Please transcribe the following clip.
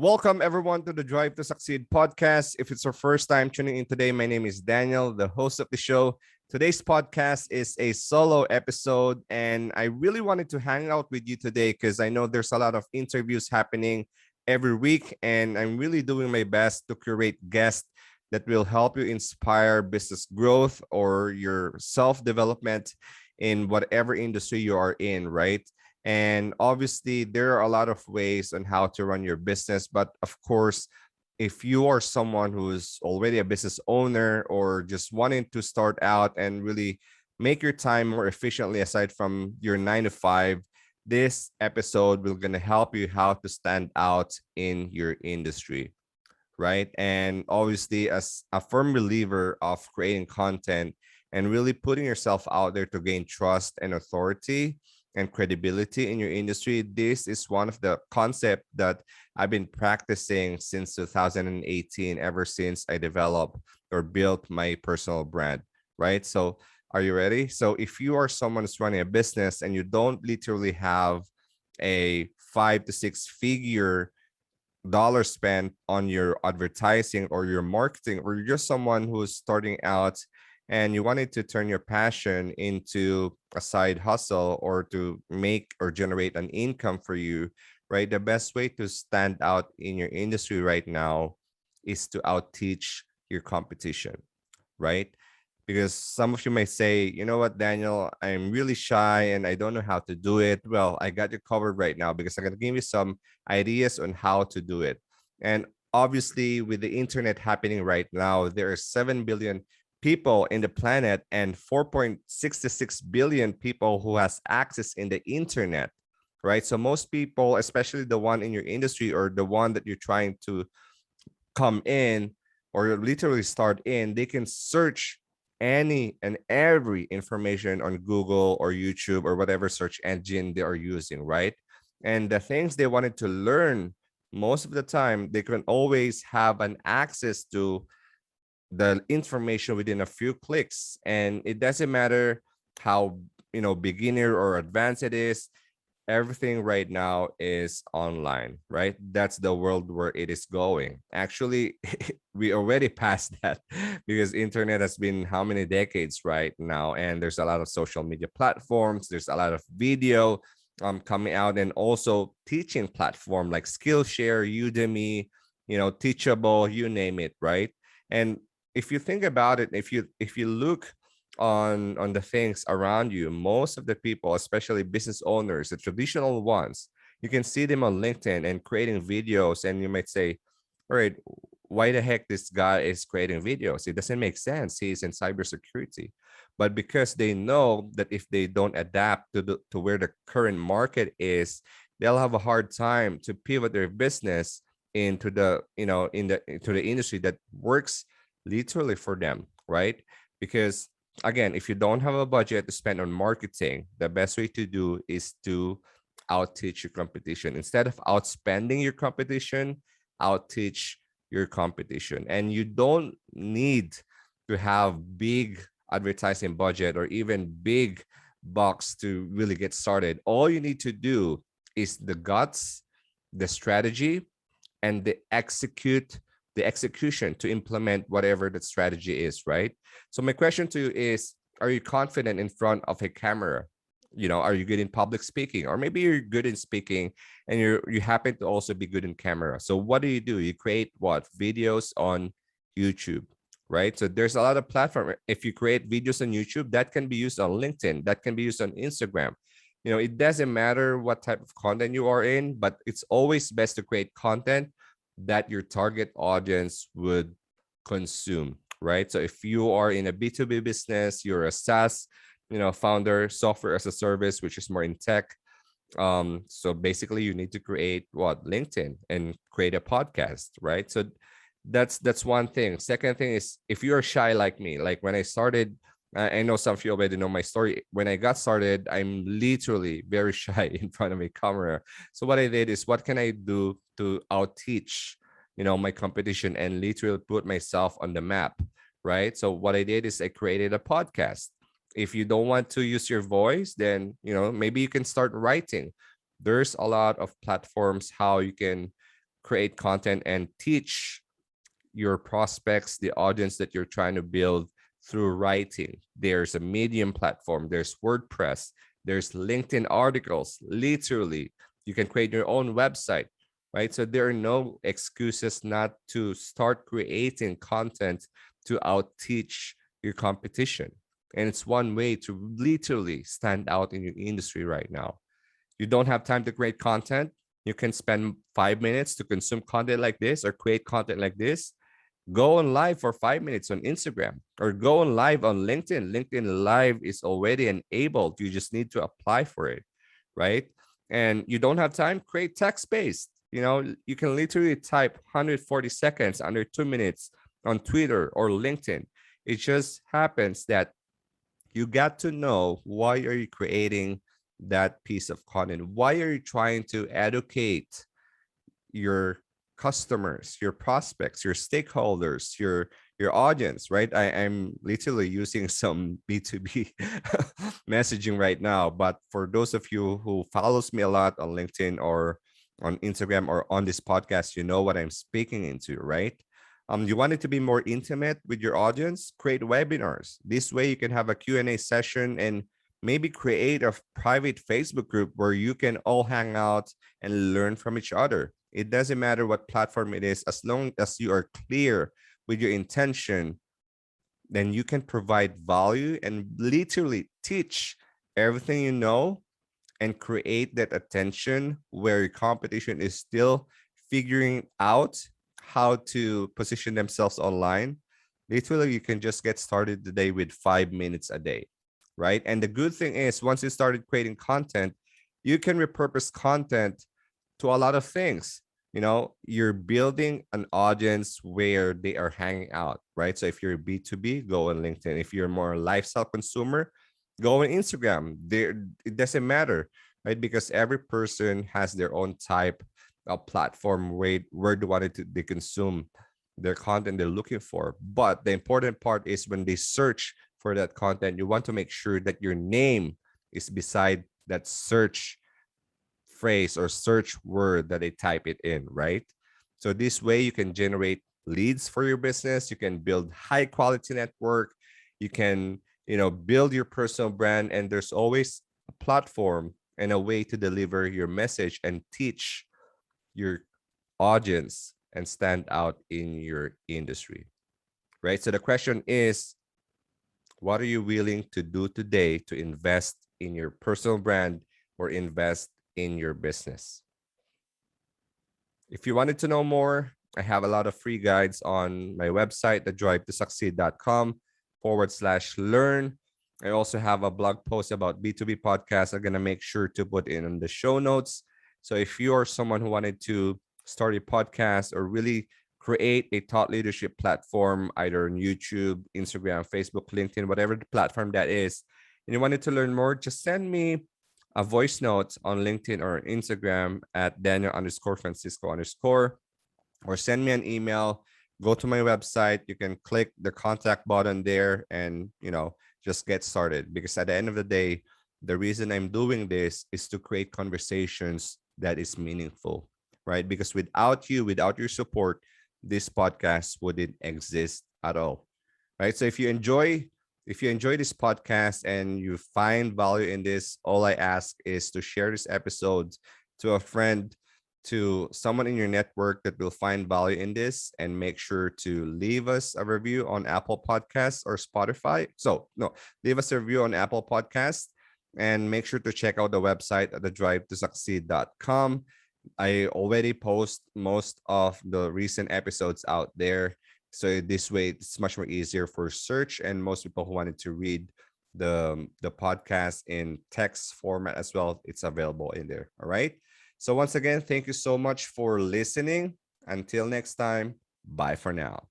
Welcome, everyone, to the Drive to Succeed podcast. If it's your first time tuning in today, my name is Daniel, the host of the show. Today's podcast is a solo episode, and I really wanted to hang out with you today because I know there's a lot of interviews happening every week, and I'm really doing my best to curate guests that will help you inspire business growth or your self development in whatever industry you are in, right? And obviously, there are a lot of ways on how to run your business. But of course, if you are someone who's already a business owner or just wanting to start out and really make your time more efficiently aside from your 9 to 5, this episode will going to help you how to stand out in your industry, right? And obviously, as a firm believer of creating content and really putting yourself out there to gain trust and authority and credibility in your industry, this is one of the concept that I've been practicing since 2018, ever since I developed or built my personal brand, right? So are you ready? So if you are someone who's running a business and you don't literally have a 5 to 6 figure dollar spent on your advertising or your marketing, or you're just someone who's starting out and you wanted to turn your passion into a side hustle or to make or generate an income for you, right? The best way to stand out in your industry right now is to outteach your competition, right? Because some of you may say, you know what, Daniel, I'm really shy and I don't know how to do it. Well, I got you covered right now because I'm going to give you some ideas on how to do it. And obviously, with the internet happening right now, there are 7 billion people in the planet and 4.66 billion people who has access in the internet, right? So most people, especially the one in your industry or the one that you're trying to come in or literally start in, they can search any and every information on Google or YouTube or whatever search engine they are using, right? And the things they wanted to learn, most of the time, they can always have an access to the information within a few clicks. And it doesn't matter how, beginner or advanced it is, everything right now is online, right? That's the world where it is going. Actually, we already passed that because internet has been how many decades right now, and there's a lot of social media platforms, there's a lot of video coming out, and also teaching platform like Skillshare, Udemy, Teachable, you name it, right? And if you think about it, if you look on the things around you, most of the people, especially business owners, the traditional ones, you can see them on LinkedIn and creating videos, and you might say, all right, why the heck this guy is creating videos? It doesn't make sense. He's in cybersecurity. But because they know that if they don't adapt to where the current market is, they'll have a hard time to pivot their business into the into the industry that works literally for them, right? Because again, if you don't have a budget to spend on marketing, the best way to do is to outteach your competition. Instead of outspending your competition, outteach your competition. And you don't need to have big advertising budget or even big bucks to really get started. All you need to do is the guts, the strategy, and the execution to implement whatever that strategy is, right? So my question to you is, are you confident in front of a camera? Are you good in public speaking? Or maybe you're good in speaking and you happen to also be good in camera. So what do? You create what? Videos on YouTube, right? So there's a lot of platform. If you create videos on YouTube, that can be used on LinkedIn, that can be used on Instagram. It doesn't matter what type of content you are in, but it's always best to create content that your target audience would consume, right? So if you are in a B2B business, you're a SaaS, founder, software as a service, which is more in tech. So basically you need to create what? LinkedIn and create a podcast, right? So that's one thing. Second thing is, if you're shy like me, like when I started, I know some of you already know my story. When I got started, I'm literally very shy in front of a camera. So what I did is, what can I do to outteach, my competition and literally put myself on the map, right? So what I did is I created a podcast. If you don't want to use your voice, then, maybe you can start writing. There's a lot of platforms how you can create content and teach your prospects, the audience that you're trying to build through writing. There's a Medium platform, there's WordPress, there's LinkedIn articles. Literally, you can create your own website, right? So there are no excuses not to start creating content to outteach your competition. And it's one way to literally stand out in your industry right now. You don't have time to create content. You can spend 5 minutes to consume content like this or create content like this. Go on live for 5 minutes on Instagram or go on live on LinkedIn. LinkedIn Live is already enabled. You just need to apply for it, right? And you don't have time, create text-based. You can literally type 140 seconds under 2 minutes on Twitter or LinkedIn. It just happens that you got to know why are you creating that piece of content? Why are you trying to educate your customers, your prospects, your stakeholders, your audience, right? I'm literally using some B2B messaging right now, but for those of you who follows me a lot on LinkedIn or on Instagram or on this podcast, you know what I'm speaking into, right? You want it to be more intimate with your audience, create webinars. This way you can have a Q&A session and maybe create a private Facebook group where you can all hang out and learn from each other. It doesn't matter what platform it is, as long as you are clear with your intention, then you can provide value and literally teach everything you know and create that attention where your competition is still figuring out how to position themselves online. Literally, you can just get started today with 5 minutes a day, right? And the good thing is, once you started creating content, you can repurpose content to a lot of things. You're building an audience where they are hanging out, right? So if you're B2B, go on LinkedIn. If you're more a lifestyle consumer, go on Instagram. There, it doesn't matter, right? Because every person has their own type of platform where they consume their content they're looking for. But the important part is when they search for that content, you want to make sure that your name is beside that search phrase or search word that they type it in, right? So this way you can generate leads for your business. You can build high quality network. You can, build your personal brand, and there's always a platform and a way to deliver your message and teach your audience and stand out in your industry, right? So the question is, what are you willing to do today to invest in your personal brand or invest in your business? If you wanted to know more, I have a lot of free guides on my website, thedrivetosucceed.com/learn. I also have a blog post about B2B podcasts. I'm going to make sure to put in the show notes. So if you are someone who wanted to start a podcast or really create a thought leadership platform, either on YouTube, Instagram, Facebook, LinkedIn, whatever the platform that is, and you wanted to learn more, just send me a voice note on LinkedIn or Instagram at Daniel_Francisco_ or send me an email. Go to my website. You can click the contact button there and, just get started. Because at the end of the day, the reason I'm doing this is to create conversations that is meaningful, right? Because without your support, this podcast wouldn't exist at all, right? So if you enjoy this podcast and you find value in this, all I ask is to share this episode to a friend, to someone in your network that will find value in this, and make sure to leave us a review on Apple Podcasts or Spotify. So, no, leave us a review on Apple Podcasts and make sure to check out the website at thedrivetosucceed.com. I already post most of the recent episodes out there. So this way it's much more easier for search, and most people who wanted to read the podcast in text format as well, it's available in there. All right. So once again, thank you so much for listening. Until next time, bye for now.